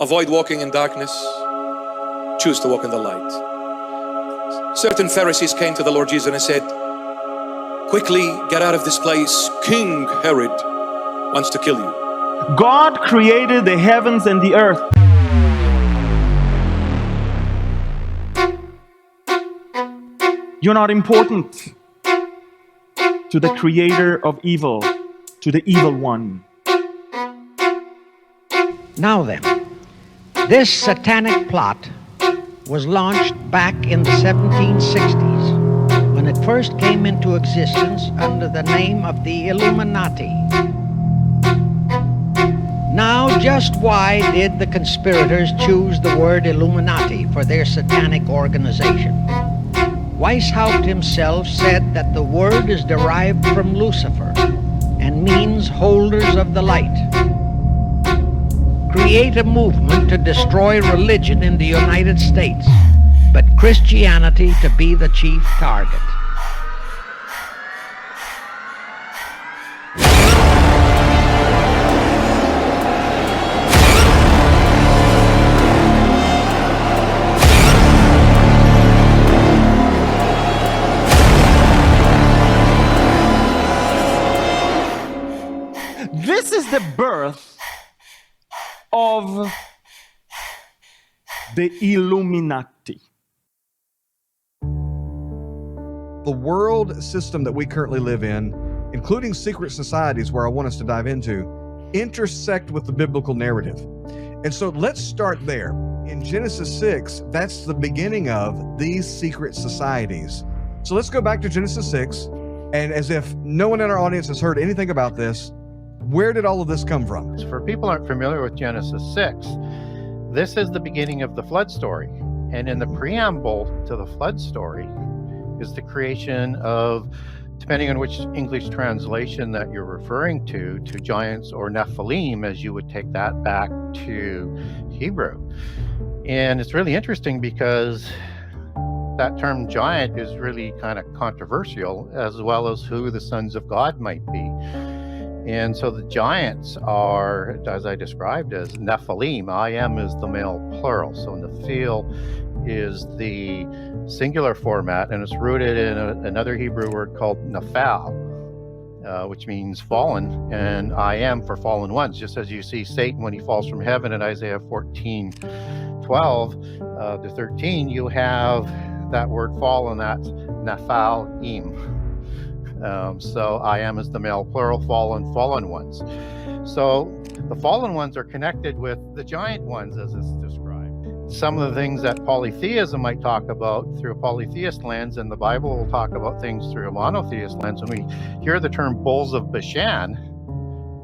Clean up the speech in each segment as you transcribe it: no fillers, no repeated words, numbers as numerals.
Avoid walking in darkness. Choose to walk in the light. Certain Pharisees came to the Lord Jesus and said, quickly get out of this place. King Herod wants to kill you. God created the heavens and the earth. You're not important to the creator of evil, to the evil one. Now then, this satanic plot was launched back in the 1760s when it first came into existence under the name of the Illuminati. Now, just why did the conspirators choose the word Illuminati for their satanic organization? Weishaupt himself said that the word is derived from Lucifer and means holders of the light. Create a movement to destroy religion in the United States, but Christianity to be the chief target. This is the birth of the Illuminati. The world system that we currently live in, including secret societies where I want us to dive into, intersect with the biblical narrative. And so let's start there. In Genesis 6, that's the beginning of these secret societies. So let's go back to Genesis 6, and as if no one in our audience has heard anything about this, where did all of this come from? For people who aren't familiar with Genesis 6, this is the beginning of the flood story. And in the preamble to the flood story is the creation of, depending on which English translation that you're referring to giants or Nephilim, as you would take that back to Hebrew. And it's really interesting because that term giant is really kind of controversial, as well as who the sons of God might be. And so the giants are, as I described, as Nephilim. I am is the male plural. So Nephil is the singular format, and it's rooted in another Hebrew word called Nephal, which means fallen, and I am for fallen ones. Just as you see Satan when he falls from heaven in Isaiah 14:12 to 13, you have that word fallen, that's Nephalim. So I am is the male plural, fallen ones. So the fallen ones are connected with the giant ones, as is described. Some of the things that polytheism might talk about through a polytheist lens, and the Bible will talk about things through a monotheist lens. When we hear the term bulls of Bashan,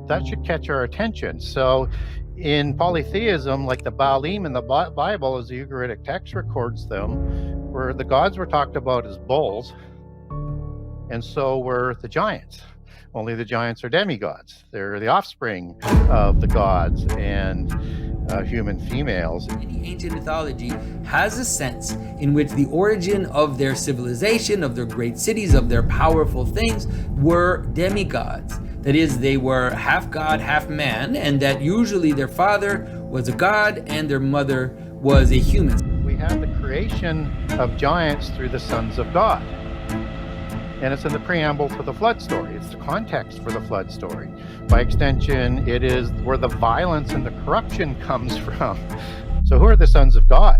that should catch our attention. So in polytheism, like the Baalim in the Bible, as the Ugaritic text records them, where the gods were talked about as bulls, and so were the giants. Only the giants are demigods. They're the offspring of the gods and human females. Any ancient mythology has a sense in which the origin of their civilization, of their great cities, of their powerful things were demigods. That is, they were half god, half man, and that usually their father was a god and their mother was a human. We have the creation of giants through the sons of God. And it's in the preamble to the flood story. It's the context for the flood story. By extension, it is where the violence and the corruption comes from. So who are the sons of God?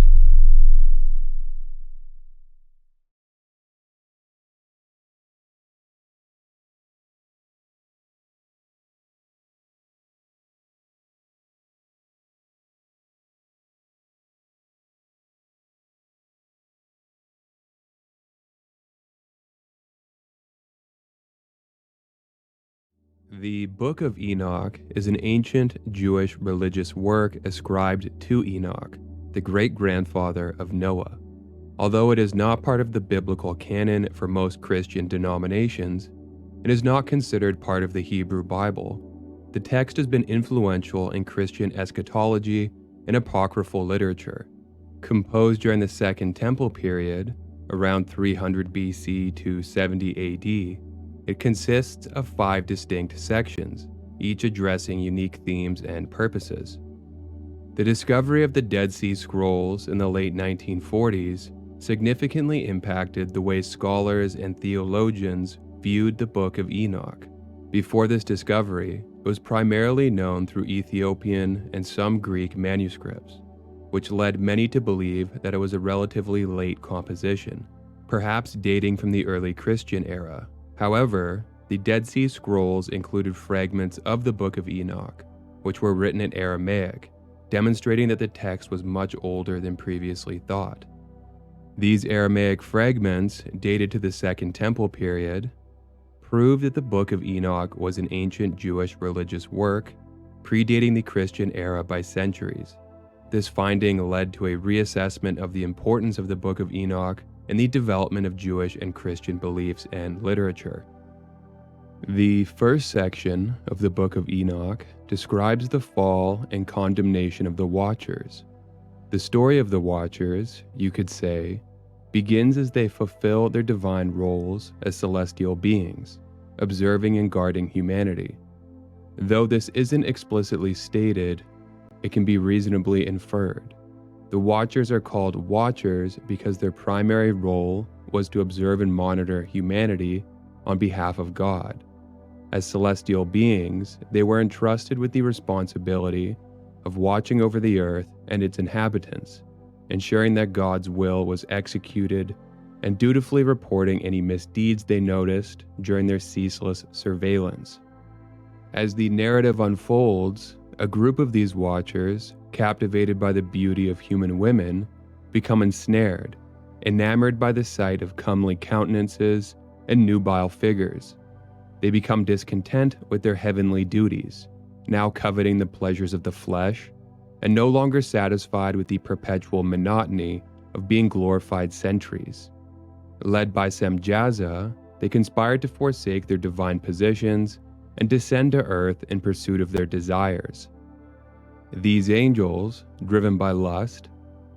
The Book of Enoch is an ancient Jewish religious work ascribed to Enoch, the great-grandfather of Noah. Although it is not part of the biblical canon for most Christian denominations, it is not considered part of the Hebrew Bible. The text has been influential in Christian eschatology and apocryphal literature. Composed during the Second Temple period, around 300 BC to 70 AD, it consists of 5 distinct sections, each addressing unique themes and purposes. The discovery of the Dead Sea Scrolls in the late 1940s significantly impacted the way scholars and theologians viewed the Book of Enoch. Before this discovery, it was primarily known through Ethiopian and some Greek manuscripts, which led many to believe that it was a relatively late composition, perhaps dating from the early Christian era. However, the Dead Sea Scrolls included fragments of the Book of Enoch, which were written in Aramaic, demonstrating that the text was much older than previously thought. These Aramaic fragments, dated to the Second Temple period, prove that the Book of Enoch was an ancient Jewish religious work, predating the Christian era by centuries. This finding led to a reassessment of the importance of the Book of Enoch in the development of Jewish and Christian beliefs and literature. The first section of the Book of Enoch describes the fall and condemnation of the Watchers. The story of the Watchers, you could say, begins as they fulfill their divine roles as celestial beings, observing and guarding humanity. Though this isn't explicitly stated, it can be reasonably inferred. The Watchers are called Watchers because their primary role was to observe and monitor humanity on behalf of God. As celestial beings, they were entrusted with the responsibility of watching over the earth and its inhabitants, ensuring that God's will was executed, and dutifully reporting any misdeeds they noticed during their ceaseless surveillance. As the narrative unfolds, a group of these Watchers, captivated by the beauty of human women, become ensnared, enamored by the sight of comely countenances and nubile figures. They become discontent with their heavenly duties, now coveting the pleasures of the flesh, and no longer satisfied with the perpetual monotony of being glorified sentries. Led by Semjaza, they conspired to forsake their divine positions and descend to earth in pursuit of their desires. These angels, driven by lust,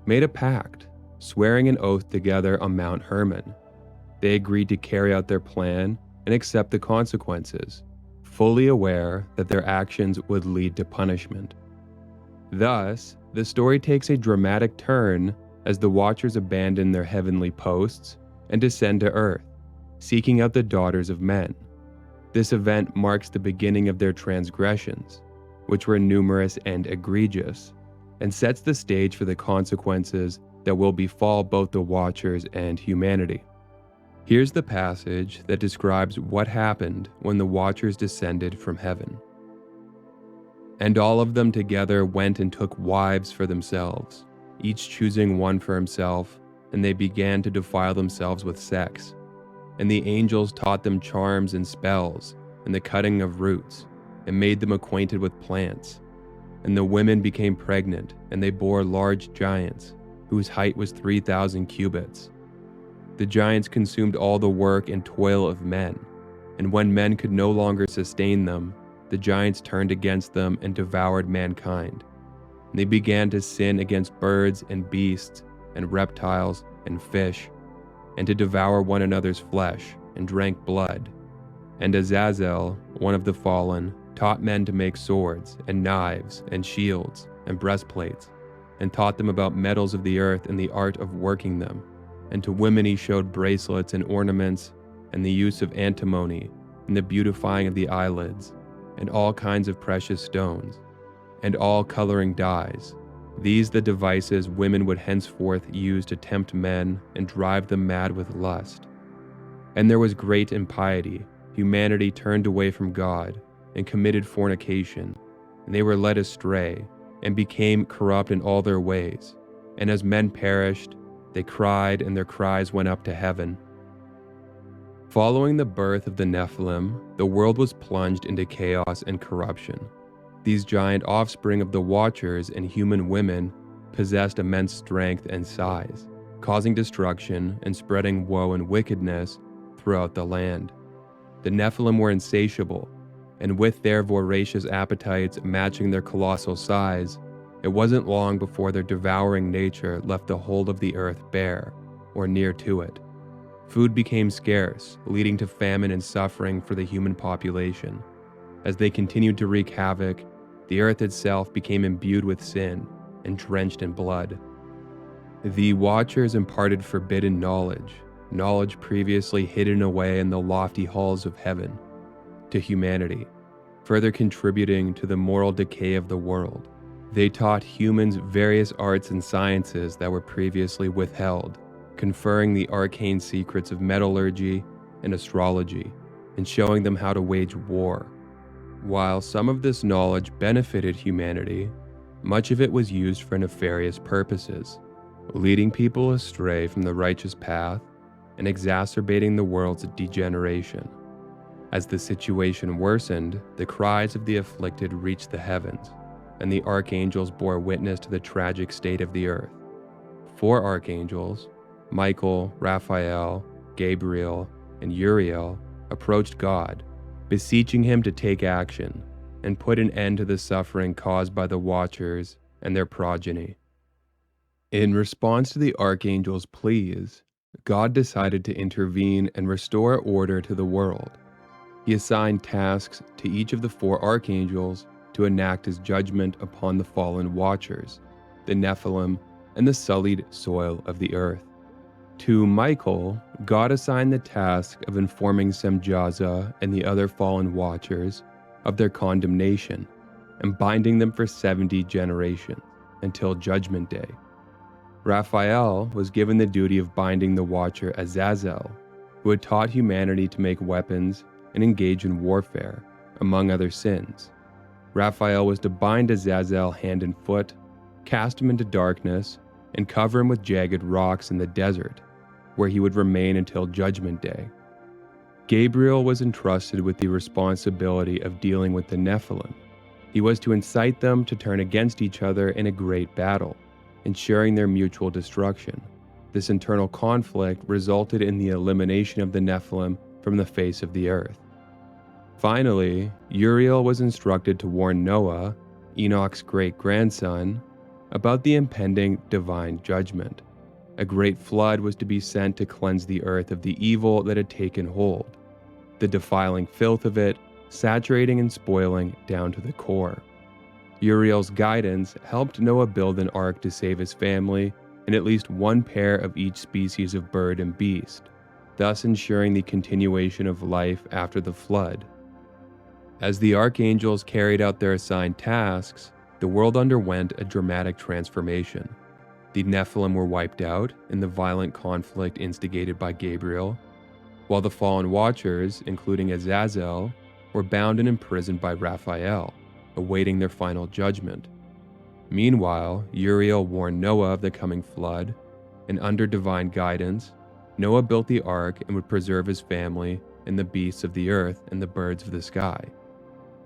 made a pact, swearing an oath together on Mount Hermon. They agreed to carry out their plan and accept the consequences, fully aware that their actions would lead to punishment. Thus, the story takes a dramatic turn as the Watchers abandon their heavenly posts and descend to earth, seeking out the daughters of men. This event marks the beginning of their transgressions, which were numerous and egregious, and sets the stage for the consequences that will befall both the Watchers and humanity. Here's the passage that describes what happened when the Watchers descended from heaven. And all of them together went and took wives for themselves, each choosing one for himself, and they began to defile themselves with sex. And the angels taught them charms and spells, and the cutting of roots, and made them acquainted with plants. And the women became pregnant, and they bore large giants, whose height was 3,000 cubits. The giants consumed all the work and toil of men, and when men could no longer sustain them, the giants turned against them and devoured mankind. And they began to sin against birds and beasts and reptiles and fish, and to devour one another's flesh, and drank blood. And Azazel, one of the fallen, taught men to make swords and knives and shields and breastplates, and taught them about metals of the earth and the art of working them. And to women he showed bracelets and ornaments, and the use of antimony, and the beautifying of the eyelids, and all kinds of precious stones, and all coloring dyes. These the devices women would henceforth use to tempt men and drive them mad with lust. And there was great impiety. Humanity turned away from God and committed fornication, and they were led astray and became corrupt in all their ways. And as men perished, they cried, and their cries went up to heaven. Following the birth of the Nephilim, the world was plunged into chaos and corruption. These giant offspring of the Watchers and human women possessed immense strength and size, causing destruction and spreading woe and wickedness throughout the land. The Nephilim were insatiable, and with their voracious appetites matching their colossal size, it wasn't long before their devouring nature left the whole of the earth bare, or near to it. Food became scarce, leading to famine and suffering for the human population. As they continued to wreak havoc, the earth itself became imbued with sin, and drenched in blood. The Watchers imparted forbidden knowledge previously hidden away in the lofty halls of heaven, to humanity, further contributing to the moral decay of the world. They taught humans various arts and sciences that were previously withheld, conferring the arcane secrets of metallurgy and astrology, and showing them how to wage war. While some of this knowledge benefited humanity, much of it was used for nefarious purposes, leading people astray from the righteous path and exacerbating the world's degeneration. As the situation worsened, the cries of the afflicted reached the heavens, and the archangels bore witness to the tragic state of the earth. 4 archangels, Michael, Raphael, Gabriel, and Uriel, approached God, beseeching him to take action and put an end to the suffering caused by the Watchers and their progeny. In response to the archangels' pleas, God decided to intervene and restore order to the world. He assigned tasks to each of the 4 archangels to enact his judgment upon the fallen Watchers, the Nephilim, and the sullied soil of the earth. To Michael, God assigned the task of informing Semjaza and the other fallen Watchers of their condemnation and binding them for 70 generations until Judgment Day. Raphael was given the duty of binding the Watcher Azazel, who had taught humanity to make weapons and engage in warfare, among other sins. Raphael was to bind Azazel hand and foot, cast him into darkness, and cover him with jagged rocks in the desert, where he would remain until Judgment Day. Gabriel was entrusted with the responsibility of dealing with the Nephilim. He was to incite them to turn against each other in a great battle, ensuring their mutual destruction. This internal conflict resulted in the elimination of the Nephilim from the face of the earth. Finally, Uriel was instructed to warn Noah, Enoch's great-grandson, about the impending divine judgment. A great flood was to be sent to cleanse the earth of the evil that had taken hold, the defiling filth of it, saturating and spoiling down to the core. Uriel's guidance helped Noah build an ark to save his family and at least 1 pair of each species of bird and beast, thus ensuring the continuation of life after the flood. As the archangels carried out their assigned tasks, the world underwent a dramatic transformation. The Nephilim were wiped out in the violent conflict instigated by Gabriel, while the fallen Watchers, including Azazel, were bound and imprisoned by Raphael, awaiting their final judgment. Meanwhile, Uriel warned Noah of the coming flood, and under divine guidance, Noah built the ark and would preserve his family and the beasts of the earth and the birds of the sky.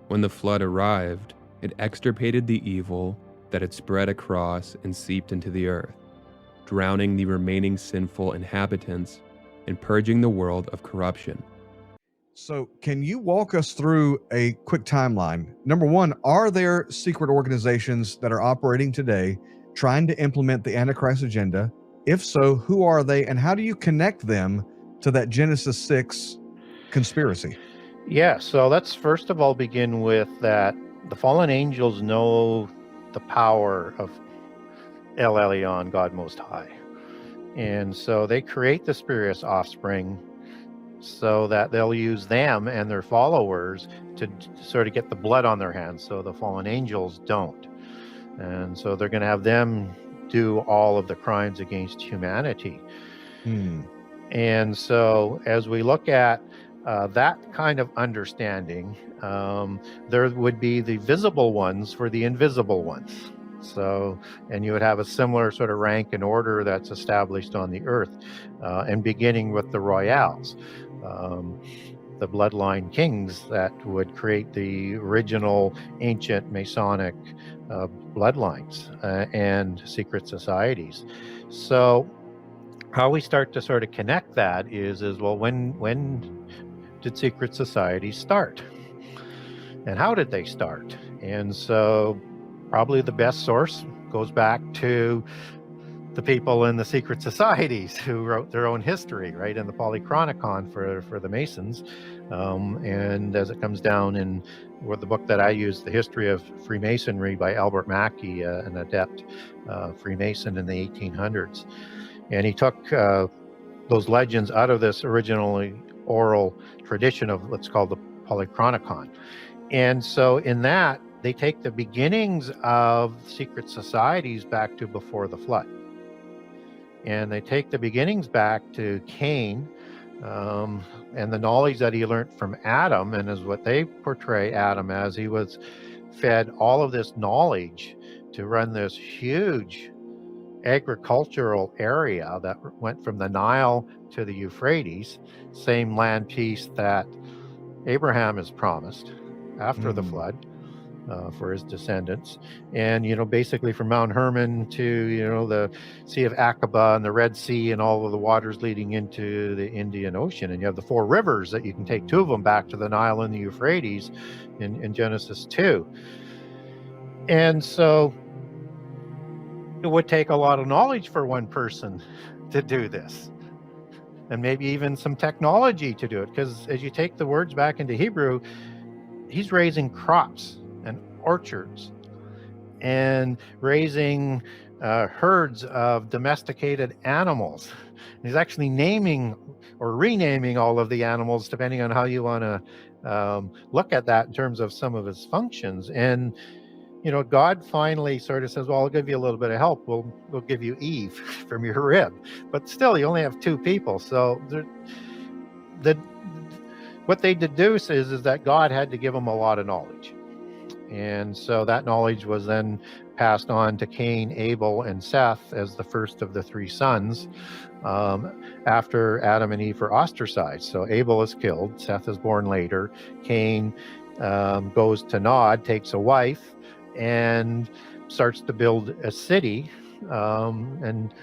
When the flood arrived, it extirpated the evil that had spread across and seeped into the earth, drowning the remaining sinful inhabitants and purging the world of corruption. So, can you walk us through a quick timeline? Number 1, are there secret organizations that are operating today trying to implement the Antichrist agenda? If so, who are they, and how do you connect them to that Genesis 6 conspiracy? Yeah, so let's first of all begin with that the fallen angels know the power of El Elyon, God Most High. And so they create the spurious offspring so that they'll use them and their followers to sort of get the blood on their hands so the fallen angels don't. And so they're going to have them do all of the crimes against humanity. And so as we look at that kind of understanding, there would be the visible ones for the invisible ones. So, and you would have a similar sort of rank and order that's established on the earth, and beginning with the royals, the bloodline kings that would create the original ancient Masonic bloodlines and secret societies. So how we start to sort of connect that is well, when did secret societies start? And how did they start? And so probably the best source goes back to the people in the secret societies who wrote their own history, right, in the Polychronicon for the Masons. And as it comes down in the book that I use, The History of Freemasonry by Albert Mackey, an adept Freemason in the 1800s. And he took those legends out of this originally oral tradition of what's called the Polychronicon. And so in that, they take the beginnings of secret societies back to before the flood. And they take the beginnings back to Cain, and the knowledge that he learned from Adam, and is what they portray Adam as. He was fed all of this knowledge to run this huge agricultural area that went from the Nile to the Euphrates, same land piece that Abraham is promised after the flood. For his descendants, and basically from Mount Hermon to the Sea of Aqaba and the Red Sea and all of the waters leading into the Indian Ocean, and you have the 4 rivers that you can take 2 of them back to the Nile and the Euphrates in Genesis 2. And so it would take a lot of knowledge for one person to do this, and maybe even some technology to do it, because as you take the words back into Hebrew, he's raising crops and orchards and raising herds of domesticated animals. He's actually naming or renaming all of the animals depending on how you want to look at that in terms of some of his functions. And God finally sort of says, well, I'll give you a little bit of help. We'll give you Eve from your rib. But still, you only have 2 people. So what they deduce is that God had to give them a lot of knowledge. And so that knowledge was then passed on to Cain, Abel, and Seth as the first of the 3 sons after Adam and Eve were ostracized. So Abel is killed, Seth is born later. Cain goes to Nod, takes a wife, and starts to build a city, and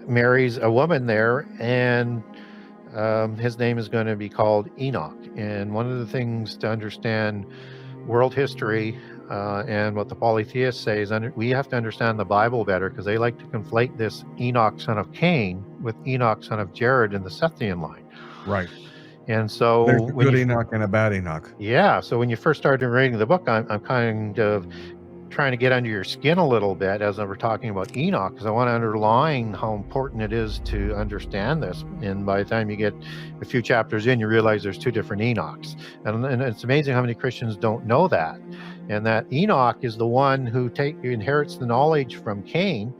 marries a woman there, and his name is going to be called Enoch. And one of the things to understand world history and what the polytheists say is we have to understand the Bible better, because they like to conflate this Enoch son of Cain with Enoch son of Jared in the Sethian line. Right. And so there's a good Enoch and a bad Enoch. Yeah. So when you first started reading the book, I'm kind of trying to get under your skin a little bit as we're talking about Enoch, because I want to underline how important it is to understand this. And by the time you get a few chapters in, you realize there's 2 different Enochs. And it's amazing how many Christians don't know that. And that Enoch is the one who inherits the knowledge from Cain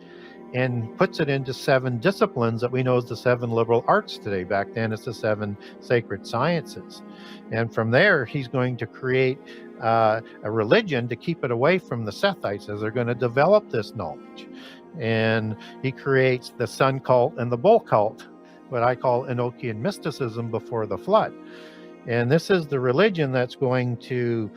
and puts it into 7 disciplines that we know as the 7 liberal arts today. Back then, it's the 7 sacred sciences. And from there, he's going to create a religion to keep it away from the Sethites as they're going to develop this knowledge. And he creates the sun cult and the bull cult, what I call Enochian mysticism before the flood. And this is the religion that's going to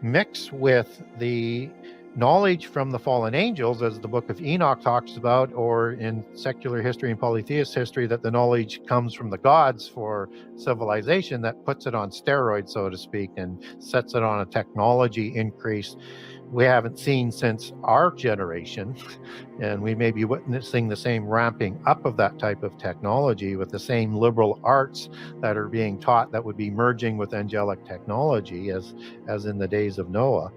mix with the knowledge from the fallen angels, as the book of Enoch talks about, or in secular history and polytheist history, that the knowledge comes from the gods for civilization, that puts it on steroids, so to speak, and sets it on a technology increase we haven't seen since our generation. And we may be witnessing the same ramping up of that type of technology with the same liberal arts that are being taught that would be merging with angelic technology as in the days of Noah.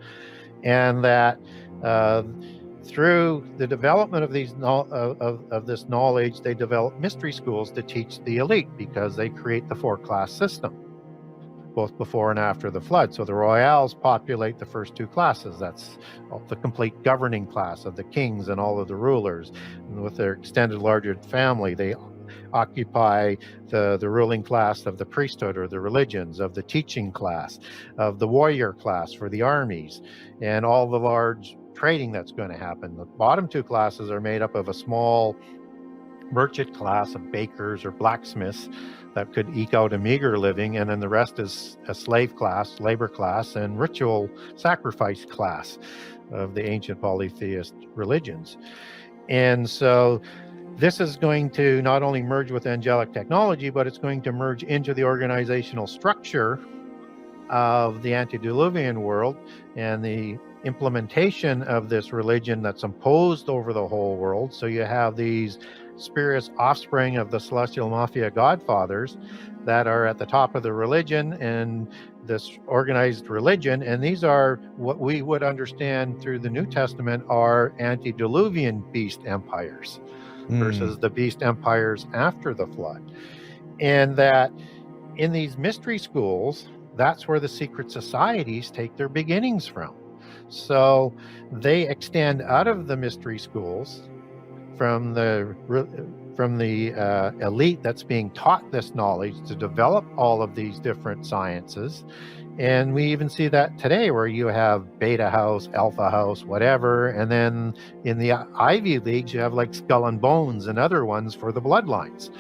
And that through the development of these of this knowledge, they develop mystery schools to teach the elite, because they create the 4-class system, both before and after the flood. So the royals populate the first 2 classes. That's the complete governing class of the kings and all of the rulers. And with their extended larger family, they occupy the ruling class of the priesthood or the religions, of the teaching class, of the warrior class for the armies, and all the large trading that's going to happen. The bottom 2 classes are made up of a small merchant class of bakers or blacksmiths that could eke out a meager living, and then the rest is a slave class, labor class, and ritual sacrifice class of the ancient polytheist religions. And so this is going to not only merge with angelic technology, but it's going to merge into the organizational structure of the antediluvian world and the implementation of this religion that's imposed over the whole world. So you have these spirits, offspring of the celestial mafia godfathers, that are at the top of the religion and this organized religion. And these are what we would understand through the New Testament are antediluvian beast empires versus the beast empires after the flood. And that in these mystery schools, that's where the secret societies take their beginnings from. So they extend out of the mystery schools from the elite that's being taught this knowledge to develop all of these different sciences. And we even see that today, where you have Beta House, Alpha House, whatever. And then in the Ivy Leagues, you have like Skull and Bones and other ones for the bloodlines.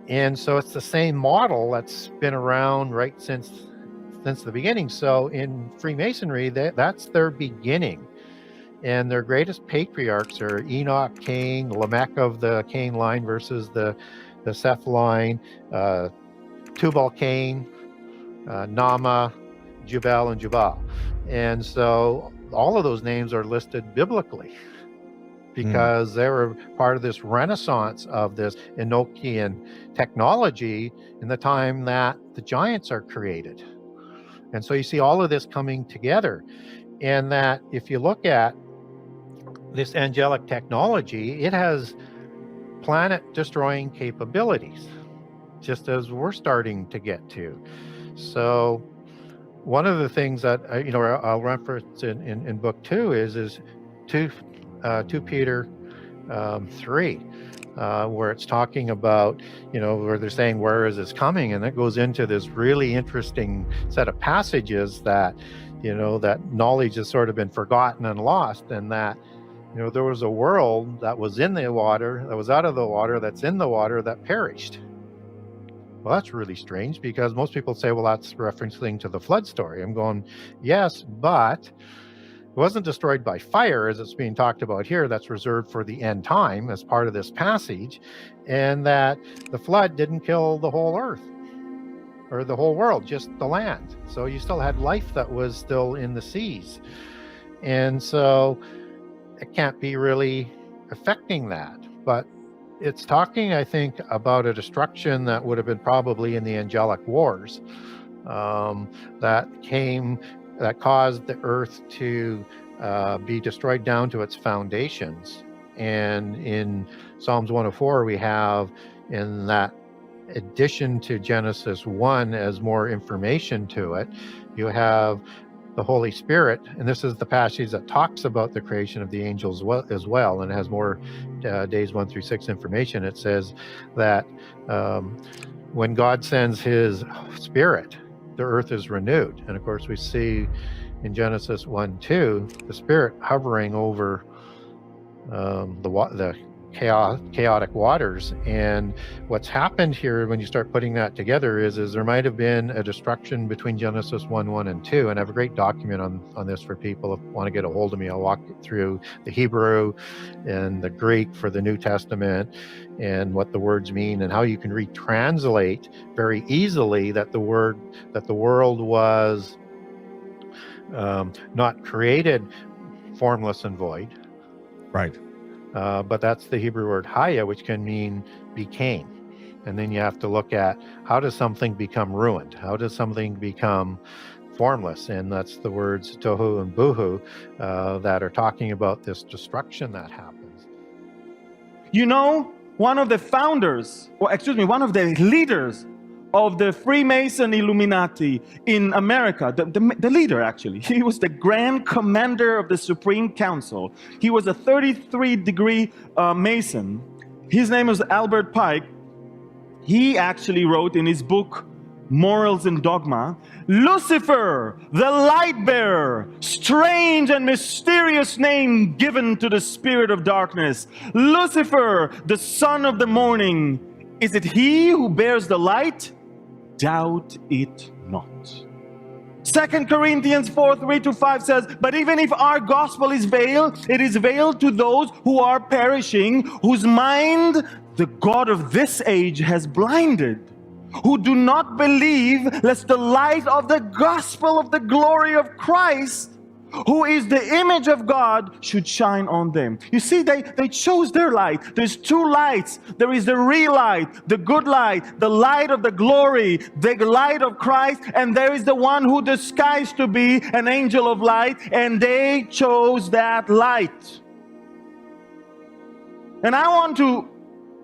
And so it's the same model that's been around right since the beginning. So in Freemasonry, that's their beginning. And their greatest patriarchs are Enoch, Cain, Lamech of the Cain line versus the Seth line, Tubal-Cain, Nama, Jubal, and Jubal. And so all of those names are listed biblically because they were part of this renaissance of this Enochian technology in the time that the giants are created. And so you see all of this coming together. And that if you look at this angelic technology, it has planet-destroying capabilities, just as we're starting to get to. So one of the things that I'll reference in book 2 is 2 Peter 3, where it's talking about, where they're saying, where is this coming? And it goes into this really interesting set of passages that, that knowledge has sort of been forgotten and lost, and that, there was a world that was in the water, that was out of the water, that's in the water, that perished. Well, that's really strange, because most people say, well, that's referencing to the flood story. I'm going, yes, but it wasn't destroyed by fire, as it's being talked about here. That's reserved for the end time as part of this passage. And that the flood didn't kill the whole earth or the whole world, just the land. So you still had life that was still in the seas. And so it can't be really affecting that. But it's talking, I think, about a destruction that would have been probably in the Angelic Wars, that caused the earth to be destroyed down to its foundations. And in Psalms 104, we have, in that addition to Genesis 1 as more information to it, you have the Holy Spirit, and this is the passage that talks about the creation of the angels as well, and it has more days 1 through 6 information. It says that when God sends his Spirit, the earth is renewed. And of course, we see in Genesis 1:2 the Spirit hovering over the chaotic waters. And what's happened here, when you start putting that together, is there might have been a destruction between Genesis 1:1 and 2. And I have a great document on this for people who want to get a hold of me. I'll walk through the Hebrew and the Greek for the New Testament and what the words mean, and how you can retranslate very easily that the world was not created formless and void. Right. But that's the Hebrew word haya, which can mean became. And then you have to look at, how does something become ruined? How does something become formless? And that's the words tohu and buhu that are talking about this destruction that happens. One of the founders, one of the leaders of the Freemason Illuminati in America, the leader actually, he was the Grand Commander of the Supreme Council. He was a 33-degree Mason. His name was Albert Pike. He actually wrote in his book, Morals and Dogma, Lucifer, the light bearer, strange and mysterious name given to the spirit of darkness. Lucifer, the son of the morning. Is it he who bears the light? Doubt it not. 2 Corinthians 4:3-5 says, but even if our gospel is veiled, it is veiled to those who are perishing, whose mind the God of this age has blinded, who do not believe, lest the light of the gospel of the glory of Christ, who is the image of God, should shine on them. You see, they chose their light. There's two lights. There is the real light, the good light, the light of the glory, the light of Christ, and there is the one who disguised to be an angel of light, and they chose that light. And I want to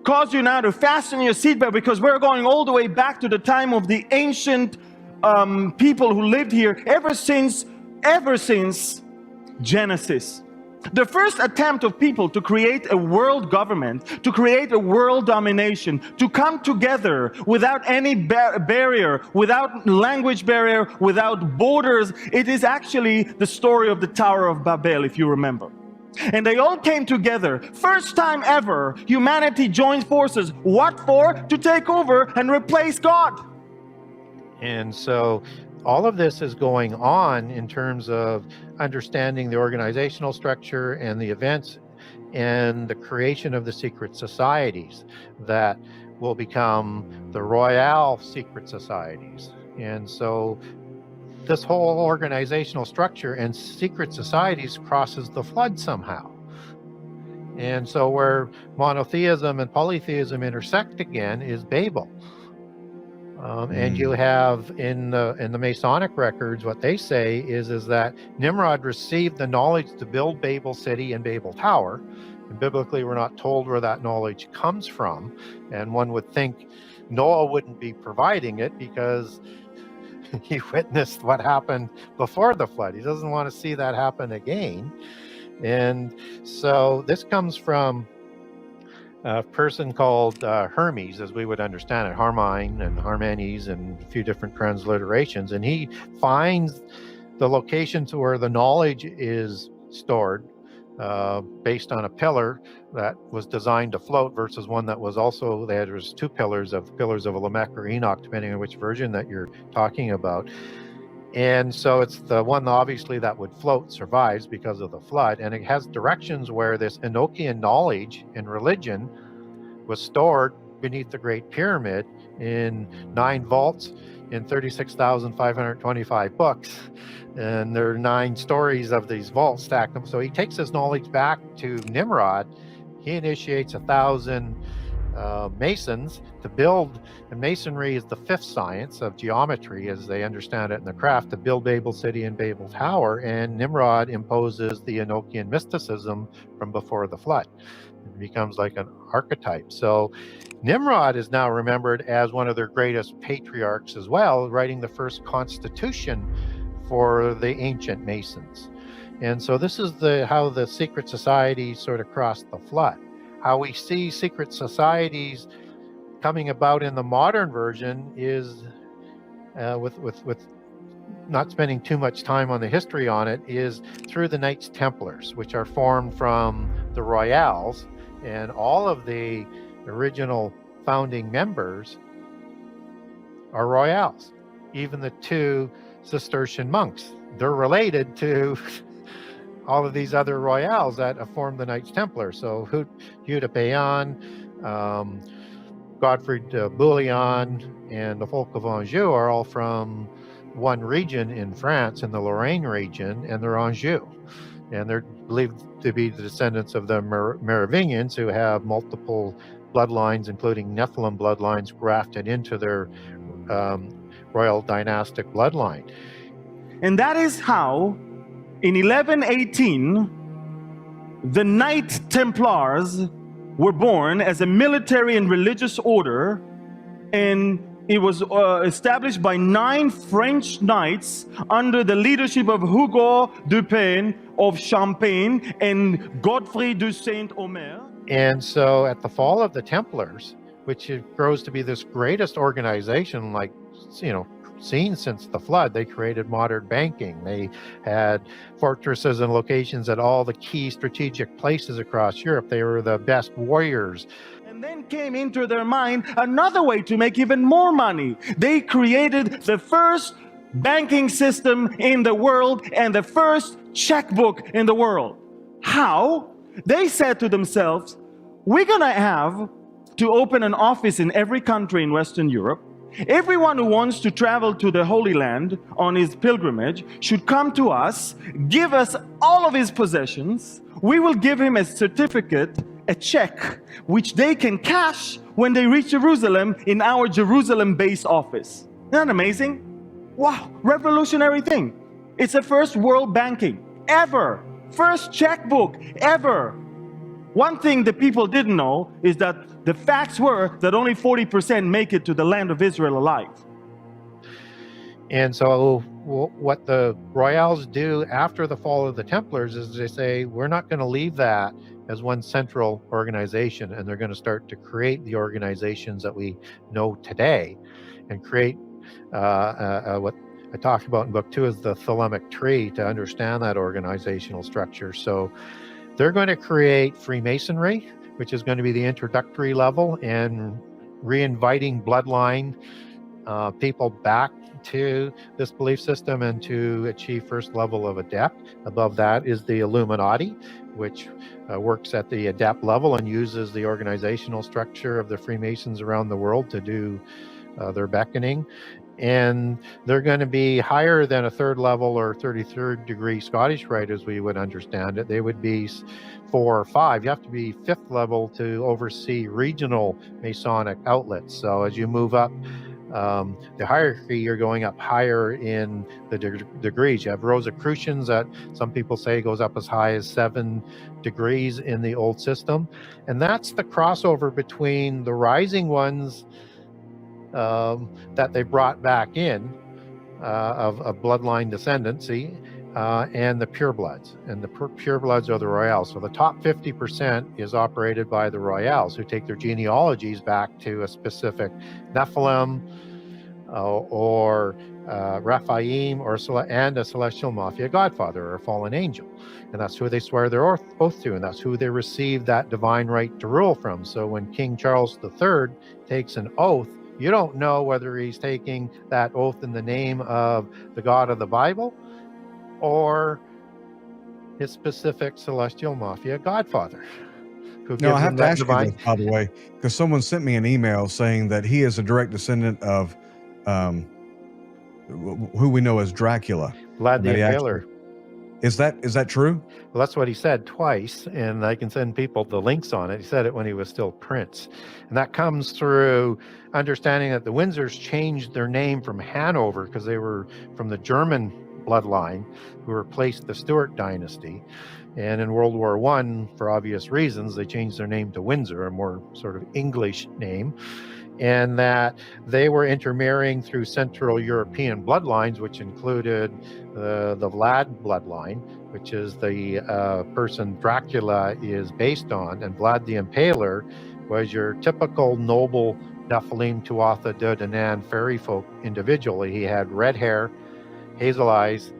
cause you now to fasten your seatbelt, because we're going all the way back to the time of the ancient people who lived here ever since Genesis. The first attempt of people to create a world government, to create a world domination, to come together without any barrier, without language barrier, without borders. It is actually the story of the Tower of Babel, if you remember. And they all came together. First time ever, humanity joins forces. What for? To take over and replace God. And so all of this is going on in terms of understanding the organizational structure and the events and the creation of the secret societies that will become the Royal secret societies. And so this whole organizational structure and secret societies crosses the flood somehow. And so where monotheism and polytheism intersect again is Babel. And you have in the Masonic records, what they say is that Nimrod received the knowledge to build Babel City and Babel Tower. And biblically, we're not told where that knowledge comes from. And one would think Noah wouldn't be providing it because he witnessed what happened before the flood. He doesn't want to see that happen again. And so this comes from a person called Hermes, as we would understand it, Harmine and Harmenes, and a few different transliterations. And he finds the locations where the knowledge is stored based on a pillar that was designed to float versus one that was also, there was two pillars of Lamech or Enoch, depending on which version that you're talking about. And so it's the one obviously that would float survives because of the flood, and it has directions where this Enochian knowledge and religion was stored beneath the Great Pyramid in 9 vaults in 36,525 books, and there are 9 stories of these vaults stacked them. So he takes his knowledge back to Nimrod. He initiates 1,000 masons to build, and masonry is the 5th science of geometry as they understand it in the craft, to build Babel City and Babel Tower. And Nimrod imposes the Enochian mysticism from before the flood. It becomes like an archetype. So Nimrod is now remembered as one of their greatest patriarchs as well, writing the first constitution for the ancient masons. And so this is how the secret societies sort of crossed the flood. How we see secret societies coming about in the modern version is, with not spending too much time on the history on it, is through the Knights Templars, which are formed from the Royals, and all of the original founding members are Royals. Even the 2 Cistercian monks, they're related to all of these other Royals that have formed the Knights Templar. So Hugh de Payan, Godfrey de Bouillon, and the folk of Anjou are all from one region in France, in the Lorraine region, and they're Anjou. And they're believed to be the descendants of the Merovingians, who have multiple bloodlines, including Nephilim bloodlines, grafted into their royal dynastic bloodline. And that is how, in 1118, the Knight Templars were born as a military and religious order, and it was established by 9 French knights under the leadership of Hugo de Payne of Champagne and Godfrey de Saint-Omer. And so at the fall of the Templars, which grows to be this greatest organization, like, seen since the flood, they created modern banking. They had fortresses and locations at all the key strategic places across Europe. They were the best warriors. And then came into their mind another way to make even more money. They created the first banking system in the world and the first checkbook in the world. How? They said to themselves, we're gonna have to open an office in every country in Western Europe. Everyone who wants to travel to the Holy Land on his pilgrimage should come to us, give us all of his possessions. We will give him a certificate, a check, which they can cash when they reach Jerusalem in our Jerusalem base office. Isn't that amazing? Wow, revolutionary thing. It's the first world banking ever, first checkbook ever. One thing the people didn't know is that the facts were that only 40% make it to the land of Israel alive. And so what the Royals do after the fall of the Templars is they say, we're not going to leave that as one central organization, and they're going to start to create the organizations that we know today and create what I talked about in book 2 is the thelemic tree to understand that organizational structure. So they're going to create Freemasonry, which is going to be the introductory level, and re-inviting bloodline people back to this belief system and to achieve first level of adept. Above that is the Illuminati, which works at the adept level and uses the organizational structure of the Freemasons around the world to do their beckoning. And they're going to be higher than a third level or 33rd degree Scottish Rite as we would understand it. They would be 4 or 5. You have to be 5th level to oversee regional Masonic outlets. So as you move up the hierarchy, you're going up higher in the degrees. You have Rosicrucians that some people say goes up as high as 7 degrees in the old system. And that's the crossover between the rising ones that they brought back in of bloodline descendancy and the purebloods. And the purebloods are the Royals. So the top 50% is operated by the Royals, who take their genealogies back to a specific Nephilim or Raphaim and a celestial mafia godfather or a fallen angel. And that's who they swear their oath to, and that's who they receive that divine right to rule from. So when King Charles III takes an oath, you don't know whether he's taking that oath in the name of the God of the Bible or his specific celestial mafia godfather. No, I have to ask you this, by the way, because someone sent me an email saying that he is a direct descendant of who we know as Dracula. Vlad the Impaler. Is that true? Well, that's what he said twice, and I can send people the links on it. He said it when he was still Prince. And that comes through understanding that the Windsors changed their name from Hanover because they were from the German bloodline who replaced the Stuart dynasty. And in World War I, for obvious reasons, they changed their name to Windsor, a more sort of English name. And that they were intermarrying through Central European bloodlines, which included the Vlad bloodline, which is the person Dracula is based on. And Vlad the Impaler was your typical noble Nephilim Tuatha De Danann fairy folk individual. He had red hair, hazel eyes,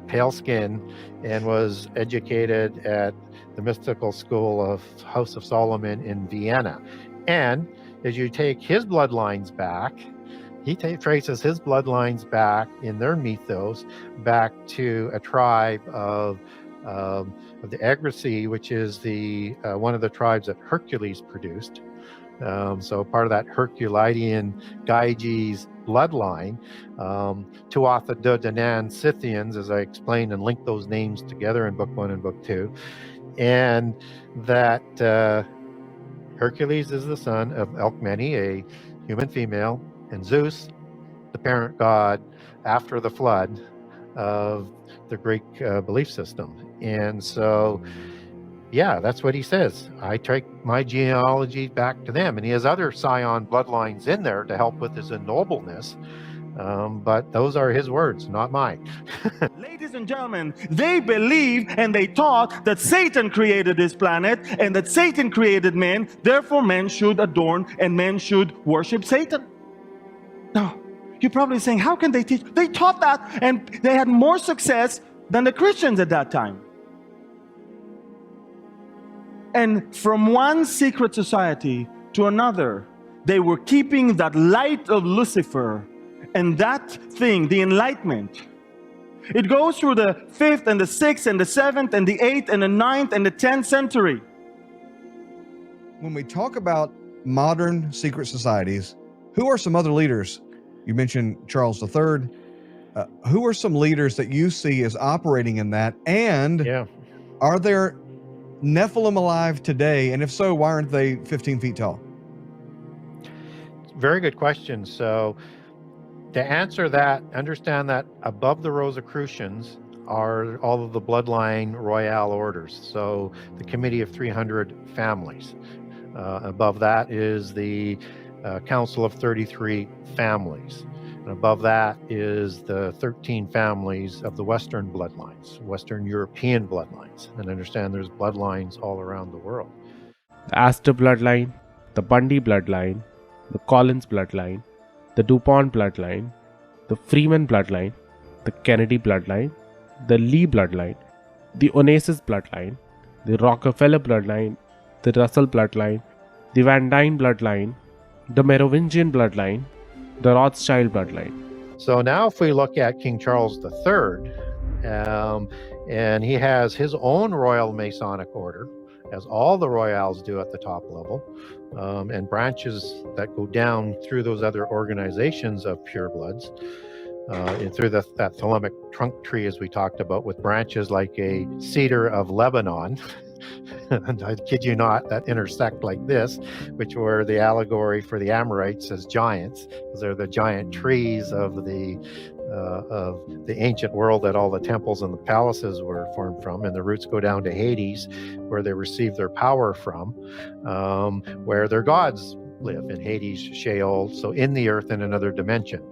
pale skin, and was educated at the mystical school of House of Solomon in Vienna. And as you take his bloodlines back, he traces his bloodlines back in their mythos back to a tribe of the Agrassi, which is the one of the tribes that Hercules produced. So part of that Herculidean Gyges bloodline. Tuatha De Danann Scythians, as I explained and linked those names together in book 1 and book 2. And that Hercules is the son of Alcmene, a human female, and Zeus, the parent god after the flood of the Greek belief system. And so, yeah, that's what he says. I take my genealogy back to them. And he has other scion bloodlines in there to help with his ennobleness. But those are his words, not mine. Ladies and gentlemen, they believed and they taught that Satan created this planet and that Satan created men, therefore men should adorn and men should worship Satan. Now, you're probably saying, how can they teach? They taught that and they had more success than the Christians at that time. And from one secret society to another, they were keeping that light of Lucifer and that thing, the enlightenment. It goes through the 5th and the 6th and the 7th and the 8th and the 9th and the 10th century. When we talk about modern secret societies, who are some other leaders You mentioned Charles III. Who are some leaders that you see as operating in that? And Yeah. are there Nephilim alive today? And if so, why aren't they 15 feet tall? Very good question. So to answer that, understand that above the Rosicrucians are all of the bloodline royal orders. So the Committee of 300 Families. Above that is the Council of 33 Families. And above that is the 13 families of the Western bloodlines, Western European bloodlines. And understand there's bloodlines all around the world. The Astor bloodline, the Bundy bloodline, the Collins bloodline, the DuPont bloodline, the Freeman bloodline, the Kennedy bloodline, the Lee bloodline, the Onassis bloodline, the Rockefeller bloodline, the Russell bloodline, the Van Dyne bloodline, the Merovingian bloodline, the Rothschild bloodline. So now if we look at King Charles III, and he has his own Royal Masonic Order, as all the royals do at the top level, and branches that go down through those other organizations of purebloods, and through that Thelemic trunk tree, as we talked about, with branches like a cedar of Lebanon. And I kid you not, that intersect like this, which were the allegory for the Amorites as giants, because they're the giant trees of the ancient world that all the temples and the palaces were formed from, and the roots go down to Hades, where they received their power from, where their gods live in Hades, Sheol, so in the earth in another dimension.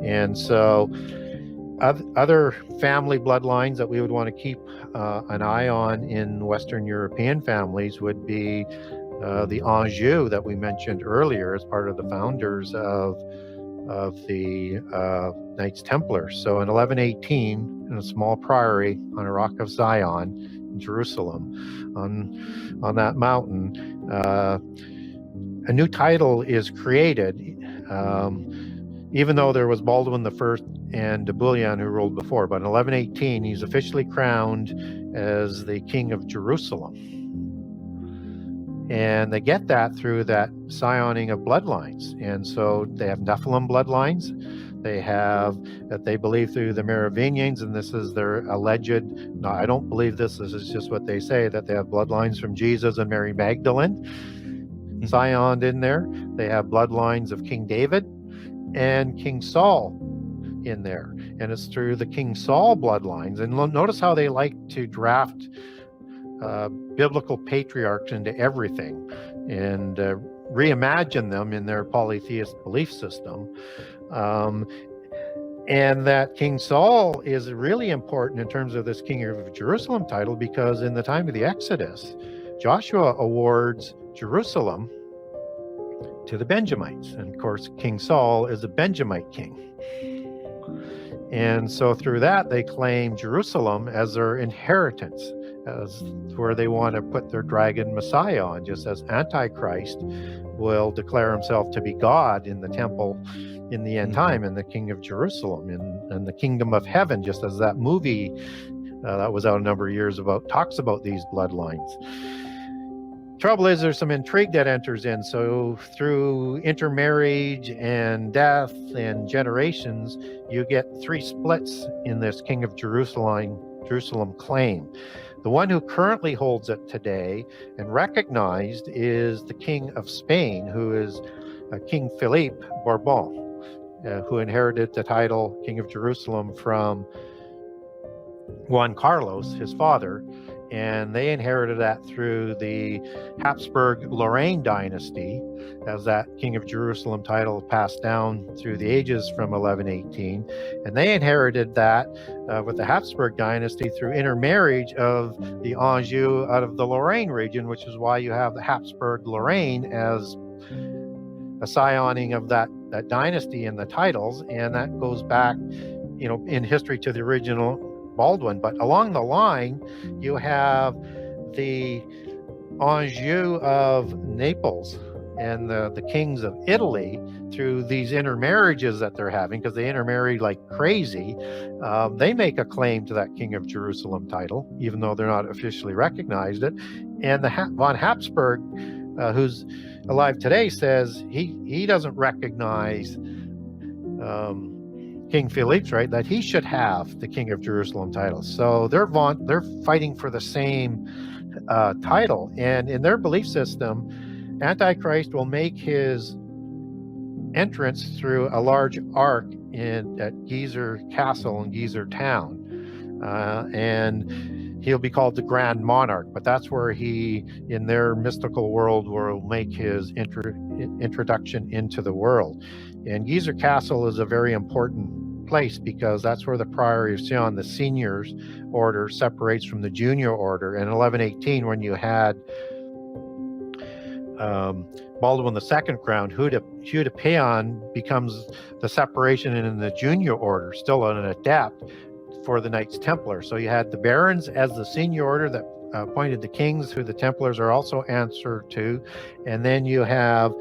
And so other family bloodlines that we would want to keep an eye on in Western European families would be the Anjou that we mentioned earlier as part of the founders of the Knights Templar. So in 1118, in a small priory on a rock of Zion in Jerusalem, on that mountain, a new title is created. Even though there was Baldwin I and de Bouillon who ruled before, but in 1118 he's officially crowned as the King of Jerusalem. And they get that through that scioning of bloodlines. And so they have Nephilim bloodlines. They have, that they believe through the Merovingians, and this is their alleged, no, I don't believe this is just what they say, that they have bloodlines from Jesus and Mary Magdalene scioned in there. They have bloodlines of King David and King Saul in there, and it's through the King Saul bloodlines. And notice how they like to draft biblical patriarchs into everything and reimagine them in their polytheist belief system. And that King Saul is really important in terms of this King of Jerusalem title, because in the time of the Exodus, Joshua awards Jerusalem to the Benjamites. And of course, King Saul is a Benjamite king. And so through that, they claim Jerusalem as their inheritance, as where they want to put their dragon Messiah on, just as Antichrist will declare himself to be God in the temple in the end time, and the King of Jerusalem and the kingdom of heaven, just as that movie that was out a number of years about talks about these bloodlines. Trouble is, there's some intrigue that enters in. So through intermarriage and death and generations, you get three splits in this King of Jerusalem claim. The one who currently holds it today and recognized is the King of Spain, who is King Philippe Bourbon, who inherited the title King of Jerusalem from Juan Carlos, his father. And they inherited that through the Habsburg-Lorraine dynasty, as that King of Jerusalem title passed down through the ages from 1118. And they inherited that with the Habsburg dynasty through intermarriage of the Anjou out of the Lorraine region, which is why you have the Habsburg-Lorraine as a scioning of that dynasty in the titles. And that goes back, in history to the original Baldwin. But along the line, you have the Anjou of Naples and the kings of Italy through these intermarriages that they're having, because they intermarry like crazy. They make a claim to that King of Jerusalem title, even though they're not officially recognized it. And the von Habsburg, who's alive today, says he doesn't recognize King Felix, right, that he should have the King of Jerusalem title. So they're fighting for the same title, and in their belief system, Antichrist will make his entrance through a large ark at Gezer Castle in Gezer Town, and he'll be called the Grand Monarch. But that's where he, in their mystical world, will make his introduction into the world. And Gezer Castle is a very important place because that's where the Priory of Sion, the seniors order, separates from the junior order. In 1118, when you had Baldwin II crowned, Hugh de Payon becomes the separation in the junior order, still an adept for the Knights Templar. So you had the barons as the senior order that appointed the kings, who the Templars are also answered to, and then you have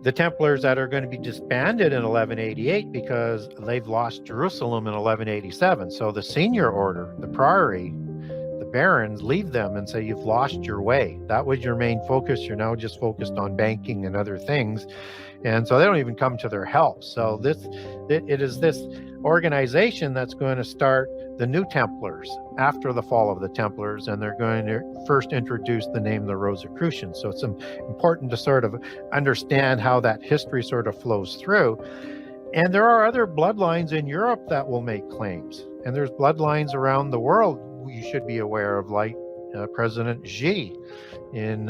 the Templars that are going to be disbanded in 1188 because they've lost Jerusalem in 1187. So the senior order, the priory, the barons, leave them and say, you've lost your way. That was your main focus. You're now just focused on banking and other things. And so they don't even come to their help. So it is this organization that's going to start the New Templars after the fall of the Templars, and they're going to first introduce the name the Rosicrucians. So it's important to sort of understand how that history sort of flows through. And there are other bloodlines in Europe that will make claims, and there's bloodlines around the world you should be aware of, like President Xi in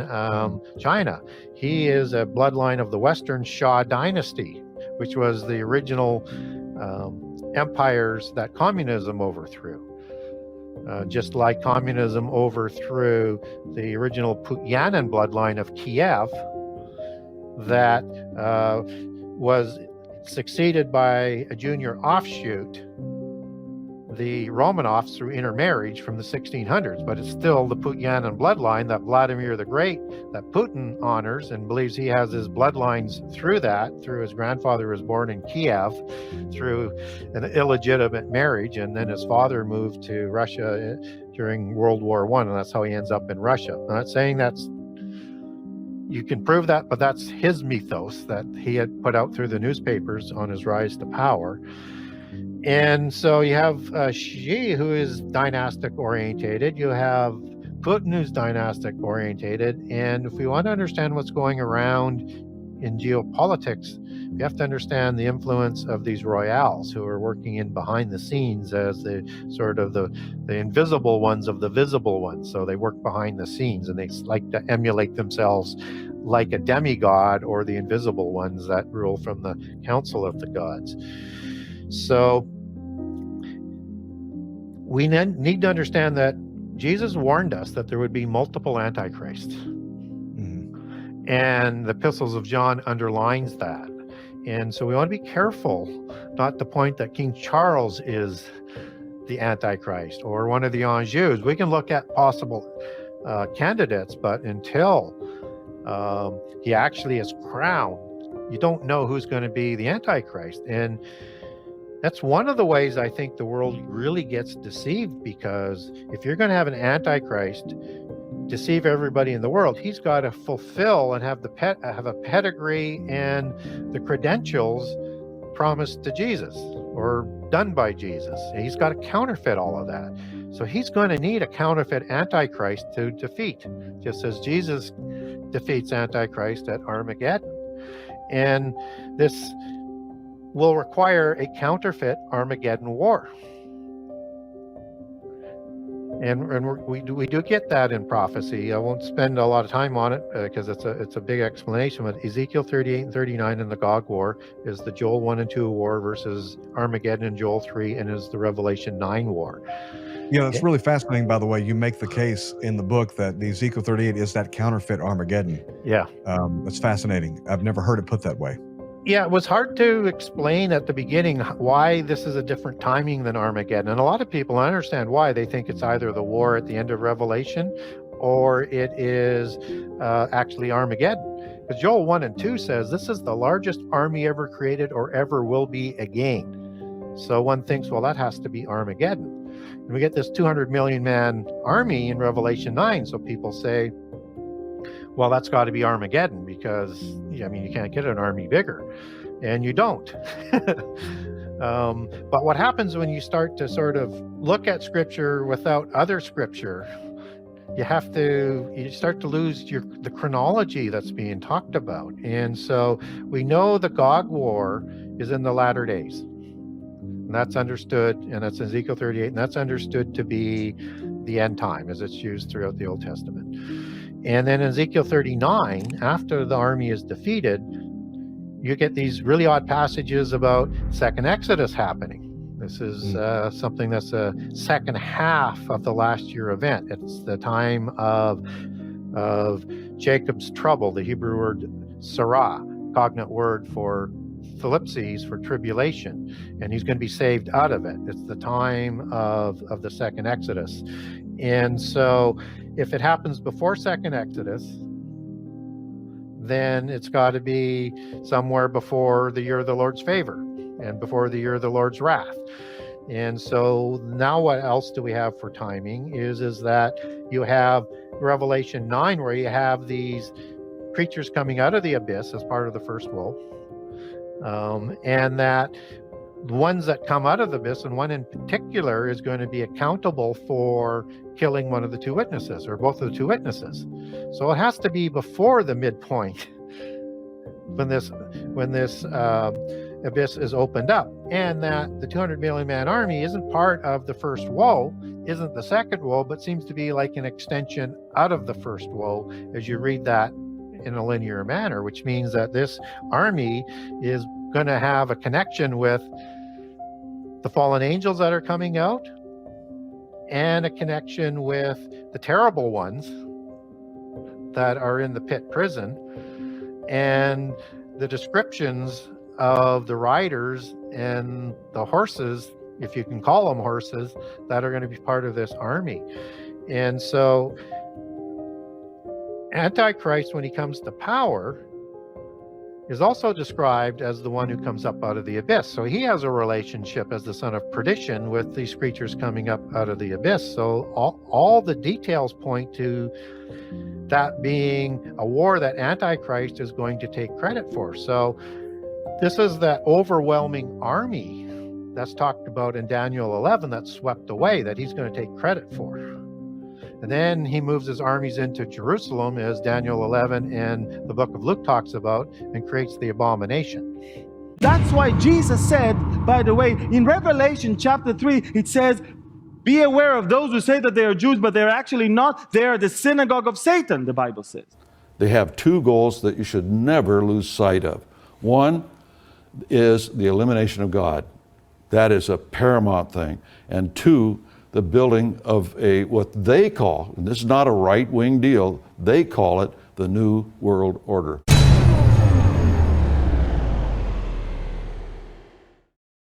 China. He is a bloodline of the Western Shah dynasty, which was the original empires that communism overthrew. Just like communism overthrew the original Putyanin bloodline of Kiev, that was succeeded by a junior offshoot, the Romanovs, through intermarriage from the 1600s, but it's still the Putyanin bloodline that Vladimir the Great, that Putin honors and believes he has his bloodlines through that, through his grandfather was born in Kiev, through an illegitimate marriage, and then his father moved to Russia during World War I, and that's how he ends up in Russia. I'm not saying you can prove that, but that's his mythos that he had put out through the newspapers on his rise to power. And so you have Xi, who is dynastic orientated. You have Putin, who's dynastic orientated. And if we want to understand what's going around in geopolitics, we have to understand the influence of these royals who are working in behind the scenes as the sort of the invisible ones of the visible ones. So they work behind the scenes, and they like to emulate themselves like a demigod or the invisible ones that rule from the council of the gods. So we need to understand that Jesus warned us that there would be multiple antichrists. Mm-hmm. And the epistles of John underlines that. And so we want to be careful not to point that King Charles is the Antichrist or one of the Anjous. We can look at possible candidates, but until he actually is crowned, you don't know who's going to be the Antichrist. And that's one of the ways I think the world really gets deceived, because if you're going to have an Antichrist deceive everybody in the world, he's got to fulfill and have a pedigree and the credentials promised to Jesus or done by Jesus. And he's got to counterfeit all of that. So he's going to need a counterfeit Antichrist to defeat, just as Jesus defeats Antichrist at Armageddon. And this will require a counterfeit Armageddon war. And we do get that in prophecy. I won't spend a lot of time on it because it's a big explanation. But Ezekiel 38 and 39 in the Gog War is the Joel 1 and 2 war versus Armageddon in Joel 3, and is the Revelation 9 war. You know, it's really fascinating, by the way. You make the case in the book that the Ezekiel 38 is that counterfeit Armageddon. Yeah. That's fascinating. I've never heard it put that way. Yeah, it was hard to explain at the beginning why this is a different timing than Armageddon. And a lot of people understand why. They think it's either the war at the end of Revelation or it is actually Armageddon. Because Joel 1 and 2 says this is the largest army ever created or ever will be again. So one thinks, well, that has to be Armageddon. And we get this 200 million man army in Revelation 9. So people say, Well, that's got to be Armageddon, because I mean, you can't get an army bigger, and you don't. But what happens when you start to sort of look at scripture without other scripture, you start to lose the chronology that's being talked about. And so we know the Gog War is in the latter days. And that's understood, and that's Ezekiel 38, and that's understood to be the end time as it's used throughout the Old Testament. And then in Ezekiel 39, after the army is defeated, you get these really odd passages about second Exodus happening. This is something that's a second half of the last year event. It's the time of Jacob's trouble, the Hebrew word sarah, cognate word for thlipses, for tribulation, and he's going to be saved out of it. It's the time of the second Exodus. And so if it happens before second Exodus, then it's got to be somewhere before the year of the Lord's favor and before the year of the Lord's wrath. And so now what else do we have for timing is that you have Revelation 9, where you have these creatures coming out of the abyss as part of the first woe, and that the ones that come out of the abyss, and one in particular, is going to be accountable for killing one of the two witnesses, or both of the two witnesses. So it has to be before the midpoint when this abyss is opened up, and that the 200 million man army isn't part of the first woe, isn't the second woe, but seems to be like an extension out of the first woe as you read that in a linear manner, which means that this army is going to have a connection with the fallen angels that are coming out, and a connection with the terrible ones that are in the pit prison, and the descriptions of the riders and the horses, if you can call them horses, that are going to be part of this army. And so Antichrist, when he comes to power, is also described as the one who comes up out of the abyss. So he has a relationship as the son of perdition with these creatures coming up out of the abyss. So all the details point to that being a war that Antichrist is going to take credit for. So this is that overwhelming army that's talked about in Daniel 11 that's swept away, that he's going to take credit for. And then he moves his armies into Jerusalem, as Daniel 11 and the book of Luke talks about, and creates the abomination. That's why Jesus said, by the way, in Revelation chapter 3, it says, be aware of those who say that they are Jews, but they're actually not. They are the synagogue of Satan, the Bible says. They have two goals that you should never lose sight of. One is the elimination of God. That is a paramount thing. And two, the building of what they call, and this is not a right-wing deal, they call it the New World Order.